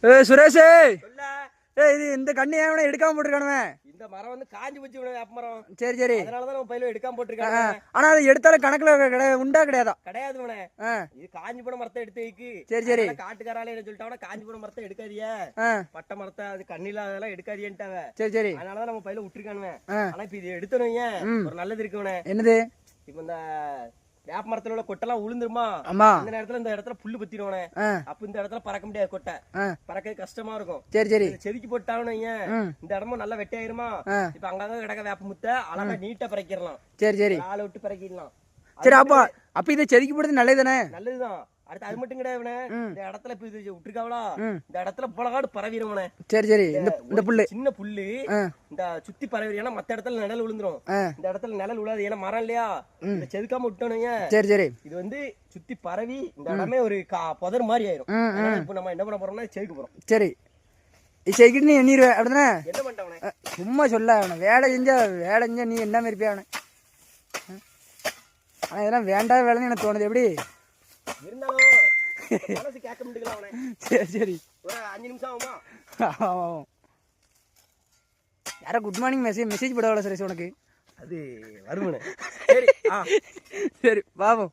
சுரேஷே, இது இந்த கண்ணி ஏன் எடுக்காம போட்டுருக்கானுவே? இந்த மரம் வந்து காஞ்சி போச்சு வேப்ப மரம். சரி சரி, அதனாலதான் நம்ம பையில எடுக்காம போட்டுருக்காங்க. ஆனா அதை எடுத்தாலும் கணக்குல உண்டா கிடையாதா? கிடையாது. இது காஞ்சி போன மரத்தை எடுத்து வைக்கு. சரி சரி, காட்டுக்காரால என்ன சொல்லிட்டாங்கன்னா காஞ்சி போன மரத்தை எடுக்காதிய, பட்டை மரத்தை அது கண்ணில அதெல்லாம் எடுக்காதியன்ட்டாங்க. சரி சரி, அதனாலதான் நம்ம பையில விட்டுருக்கானுவேன். ஆனா இப்ப இது எடுத்தனுங்க ஒரு நல்லது இருக்குவனே. என்னது? இப்ப இந்த வேப்ப மரத்துல உள்ள கொட்டெல்லாம் உளுந்துருமா, அந்த நேரத்துல இந்த இடத்துல புல்லு பத்திடுவானே, அப்ப இந்த இடத்துல பறக்க முடியாது. கொட்டை பறக்க கஷ்டமா இருக்கும். சரி சரி, செதுக்கி போட்டாலும் இந்த இடமும் நல்லா வெட்டையாயிருமா. இப்ப அங்கங்க கிடக்க வேப்ப முத்த அழகா நீட்டா பறக்கிடலாம். சரி சரி, ஆளை விட்டு பறக்கிடலாம். சரி, அப்ப இதை செதுக்கி போடுறது நல்லதுதானே? நல்லதுதான். அடுத்து அது மட்டும் கிடையாது, இந்த இடத்துல இப்ப இது விட்டுருக்காவளா, இந்த இடத்துல புலகாடு பரவிடுவனே. சரி சரி, இந்த புல்லு சின்ன புல்லு இந்த சுத்தி பரவி, ஏன்னா மத்த இடத்துல நிழல் விழுந்துரும். இந்த இடத்துல நிழல் விழாது, ஏன்னா மரம் இல்லையா. இதை செதுக்காம விட்டோனுங்க. சரி சரி, இது வந்து சுத்தி பரவி இந்த இடமே ஒரு புதர் மாதிரி ஆயிரும். இப்ப நம்ம என்ன பண்ண போறோம்னா செதுக்க போறோம். சரி, செதுக்கிட்டு நீ எண்ணிடுவேன் அப்படிதானே? என்ன பண்ணிட்டவனே சும்மா சொல்ல, வேலை செஞ்சா நீ என்ன இருப்பியா அவனை? ஆனா இதெல்லாம் வேண்டாம் வேலைன்னு எனக்கு தோணுது. எப்படி இருந்தாலும் மனசு கேட்க முடியல அவனே. சரி சரி, ஒரு 5 நிமிஷம் ஆகுமா? யாரா குட் மார்னிங் மெசேஜ் போடவில்லை சுரேஷ் உனக்கு? அது வருவனே. சரி சரி பாப்போம்.